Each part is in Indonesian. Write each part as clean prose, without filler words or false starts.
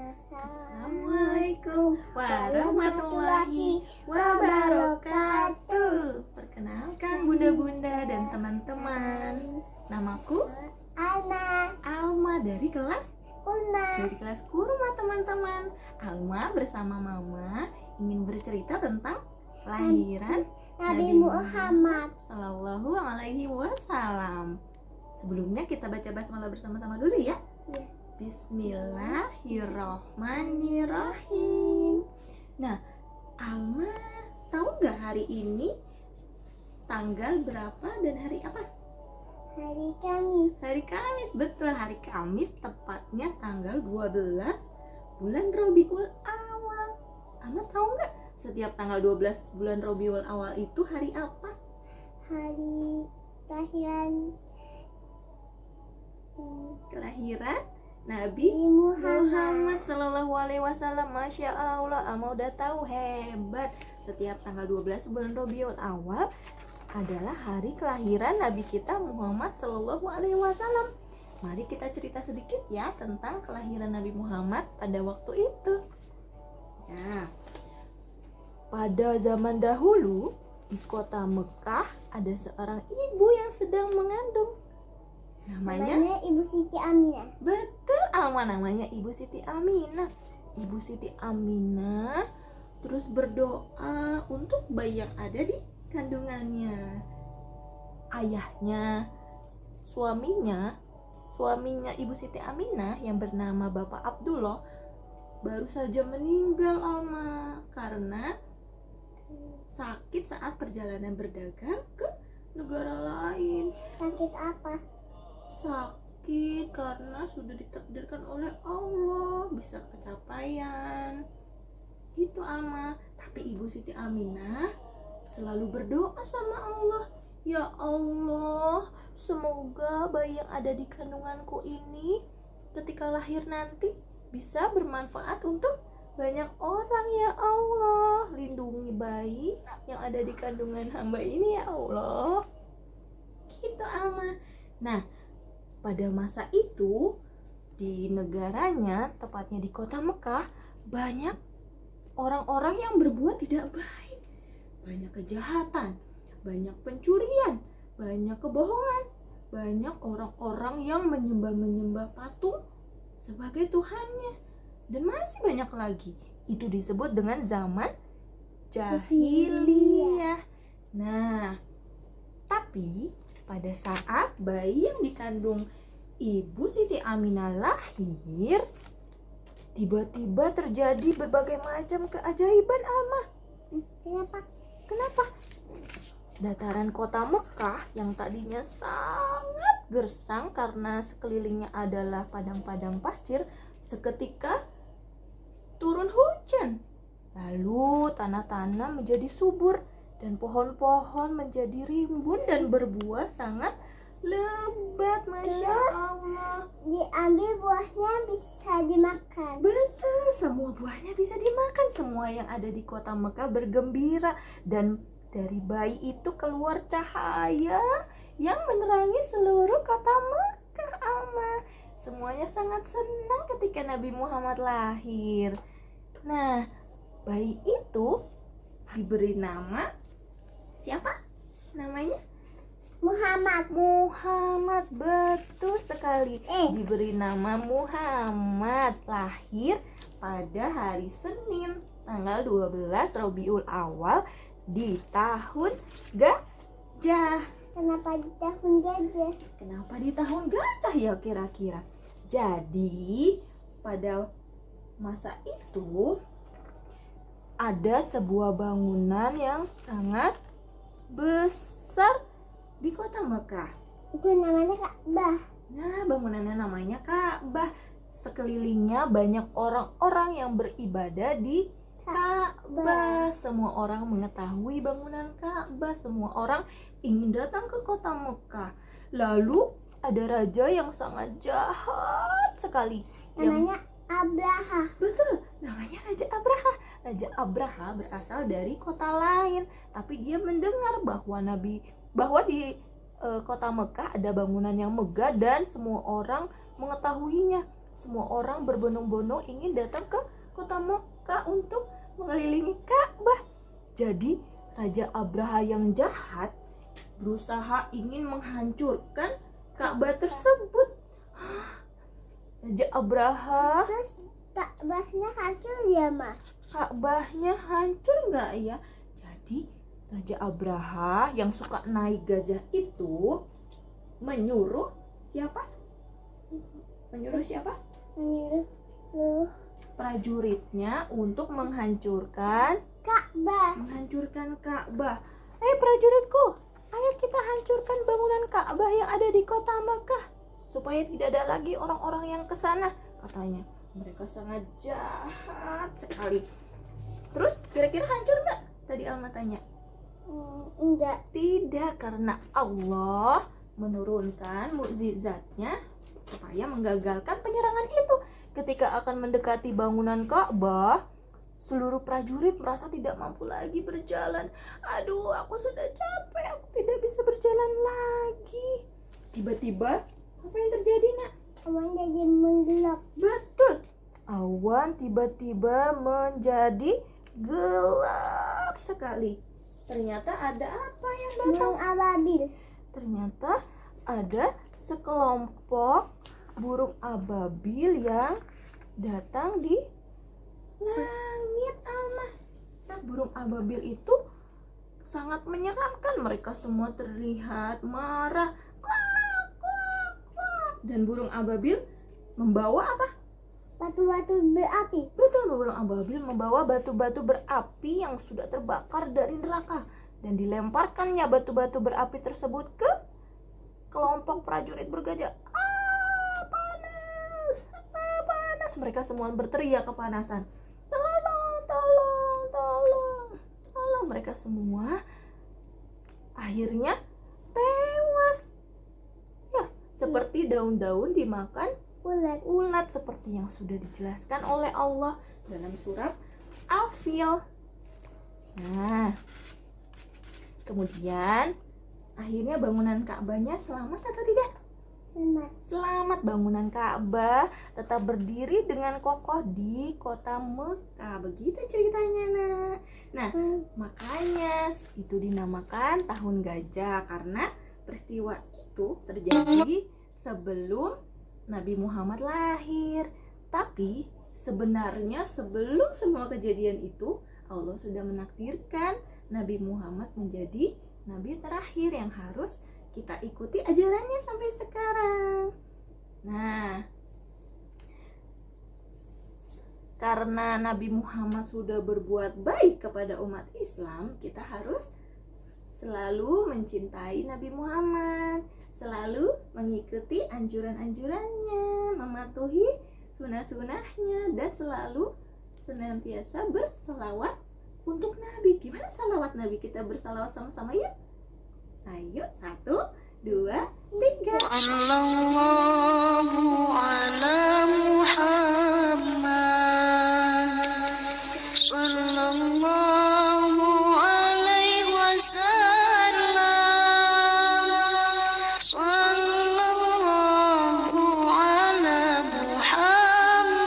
Assalamualaikum warahmatullahi wabarakatuh. Perkenalkan bunda-bunda dan teman-teman. Namaku Alma dari kelas Kurma teman-teman. Alma bersama Mama ingin bercerita tentang kelahiran Nabi Muhammad Sallallahu Alaihi Wasallam. Sebelumnya kita baca basmalah bersama-sama dulu ya. Bismillahirrohmanirrohim. Nah, Alma tahu nggak hari ini tanggal berapa dan hari apa? hari Kamis. Hari Kamis, betul, hari Kamis, tepatnya tanggal 12 bulan Rabiul Awal. Alma tahu nggak setiap tanggal 12 bulan Rabiul Awal itu hari apa? Hari Kelahiran Nabi Muhammad Sallallahu Alaihi Wasallam. Masya Allah, Alma udah tahu, hebat. Setiap tanggal 12 bulan Rabiul Awal adalah hari kelahiran Nabi kita Muhammad Sallallahu Alaihi Wasallam. Mari kita cerita sedikit ya tentang kelahiran Nabi Muhammad pada waktu itu. Nah, pada zaman dahulu di kota Mekah ada seorang ibu yang sedang mengandung. Namanya Ibu Siti Aminah. betul, Alma, namanya Ibu Siti Aminah. Ibu Siti Aminah terus berdoa untuk bayi yang ada di kandungannya. Ayahnya, suaminya Ibu Siti Aminah yang bernama Bapak Abdullah baru saja meninggal, Alma, karena sakit saat perjalanan berdagang ke negara lain. Sakit apa? Sakit karena sudah ditakdirkan oleh Allah bisa kecapaian gitu, Alma. Tapi Ibu Siti Aminah selalu berdoa sama Allah, ya Allah, semoga bayi yang ada di kandunganku ini ketika lahir nanti bisa bermanfaat untuk banyak orang, ya Allah. Lindungi bayi yang ada di kandungan hamba ini, ya Allah. Gitu, Alma. Nah, pada masa itu di negaranya, tepatnya di kota Mekah, banyak orang-orang yang berbuat tidak baik. Banyak kejahatan, banyak pencurian, banyak kebohongan, banyak orang-orang yang menyembah patung sebagai tuhannya, dan masih banyak lagi. Itu disebut dengan zaman jahiliyah. Nah, tapi pada saat bayi yang dikandung Ibu Siti Aminah lahir, tiba-tiba terjadi berbagai macam keajaiban, Alma. Kenapa? Dataran kota Mekah yang tadinya sangat gersang karena sekelilingnya adalah padang-padang pasir, seketika turun hujan. Lalu tanah-tanah menjadi subur dan pohon-pohon menjadi rimbun dan berbuah sangat lebat. Masya Allah. Diambil buahnya bisa dimakan. Betul, semua buahnya bisa dimakan. Semua yang ada di kota Mekah bergembira, dan dari bayi itu keluar cahaya yang menerangi seluruh kota Mekah, Alma. Semuanya sangat senang ketika Nabi Muhammad lahir. Nah, bayi itu diberi nama siapa? Namanya Muhammad, betul sekali. Diberi nama Muhammad, lahir pada hari Senin tanggal 12 Rabiul Awal di tahun gajah. Kenapa di tahun gajah? Kenapa di tahun gajah ya kira-kira? Jadi pada masa itu ada sebuah bangunan yang sangat besar di kota Mekah. Itu namanya Ka'bah. Nah, bangunannya namanya Ka'bah. Sekelilingnya banyak orang-orang yang beribadah di Ka'bah. Semua orang mengetahui bangunan Ka'bah. Semua orang ingin datang ke kota Mekah. Lalu ada raja yang sangat jahat sekali. Namanya Abraha. Betul, namanya Raja Abraha. Raja Abraha berasal dari kota lain, tapi dia mendengar bahwa di kota Mekah ada bangunan yang megah dan semua orang mengetahuinya. semua orang berbondong-bondong ingin datang ke kota Mekah untuk mengelilingi Ka'bah. Jadi Raja Abraha yang jahat berusaha ingin menghancurkan Ka'bah tersebut. Raja Abraha, Terus Ka'bahnya hancur ya, Ma? Ka'bahnya hancur nggak ya? Jadi Raja Abraha yang suka naik gajah itu menyuruh siapa? Menyuruh siapa? Menyuruh Prajuritnya untuk menghancurkan Ka'bah. Ka'bah. Prajuritku, ayo kita hancurkan bangunan Ka'bah yang ada di kota Makkah supaya tidak ada lagi orang-orang yang ke sana, katanya. Mereka sangat jahat sekali. Terus kira-kira hancur nggak? Tadi Alma tanya. Enggak. Tidak, karena Allah menurunkan mukjizatnya supaya menggagalkan penyerangan itu. Ketika akan mendekati bangunan Ka'bah, seluruh prajurit merasa tidak mampu lagi berjalan. Aduh, aku sudah capek, aku tidak bisa berjalan lagi. Tiba-tiba, apa yang terjadi, Nak? Awan jadi menggelap. Betul. Awan tiba-tiba menjadi gelap sekali. Ternyata ada apa yang datang? Burung ababil. Ternyata ada sekelompok burung ababil yang datang di langit, Alma. Nah, burung ababil itu sangat menyeramkan. Mereka semua terlihat marah. Kuak, kuak, kuak. Dan burung ababil membawa apa? Batu-batu berapi. Betul, burung ababil membawa batu-batu berapi yang sudah terbakar dari neraka. Dan dilemparkannya batu-batu berapi tersebut ke kelompok prajurit bergajah. Panas! Panas! Mereka semua berteriak kepanasan. Tolong, tolong, tolong. Tolong, mereka semua akhirnya tewas. Ya, seperti daun-daun dimakan ulat, seperti yang sudah dijelaskan oleh Allah dalam surat Al-Fil. Nah, kemudian akhirnya bangunan Ka'bahnya selamat atau tidak? Selamat. Bangunan Ka'bah tetap berdiri dengan kokoh di kota Mekah. Begitu ceritanya, Nak. Nah, makanya itu dinamakan tahun gajah karena peristiwa itu terjadi sebelum Nabi Muhammad lahir. Tapi sebenarnya sebelum semua kejadian itu, Allah sudah menakdirkan Nabi Muhammad menjadi nabi terakhir yang harus kita ikuti ajarannya sampai sekarang. Nah, karena Nabi Muhammad sudah berbuat baik kepada umat Islam, kita harus selalu mencintai Nabi Muhammad, selalu mengikuti anjuran-anjurannya, mematuhi sunnah-sunnahnya, dan selalu senantiasa berselawat untuk Nabi. Gimana salawat Nabi? Kita bersalawat sama-sama yuk. Ayo, 1, 2, 3. Sallallahu ala Muhammad. Sallallahu alaihi wasallam. Sallallahu ala Muhammad.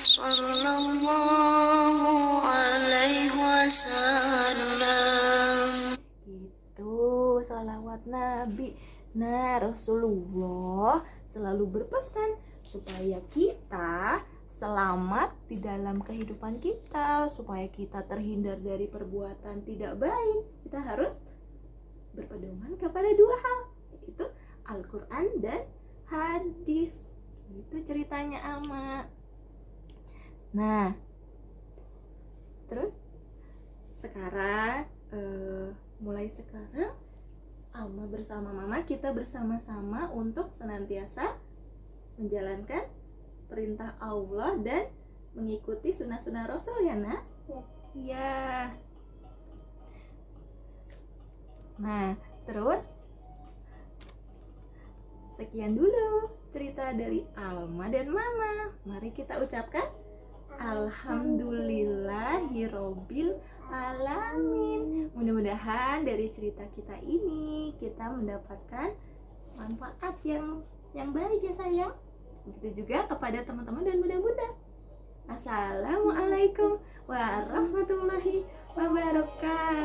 Sallallahu alaihi wasallam. Itu salawat Nabi. Nah, Rasulullah selalu berpesan supaya kita selamat di dalam kehidupan kita, supaya kita terhindar dari perbuatan tidak baik. Kita harus berpedoman kepada 2 hal, yaitu Al-Quran dan hadis. Itu ceritanya, Alma. Nah, terus sekarang mulai sekarang Alma bersama Mama, kita bersama-sama untuk senantiasa menjalankan perintah Allah dan mengikuti sunnah-sunnah Rasul, ya, Nak? Ya. Nah, terus sekian dulu cerita dari Alma dan Mama. Mari kita ucapkan Alhamdulillahirobbil alamin. Mudah-mudahan dari cerita kita ini kita mendapatkan manfaat yang yang baik ya sayang. Begitu juga kepada teman-teman dan bunda-bunda. Assalamualaikum warahmatullahi wabarakatuh.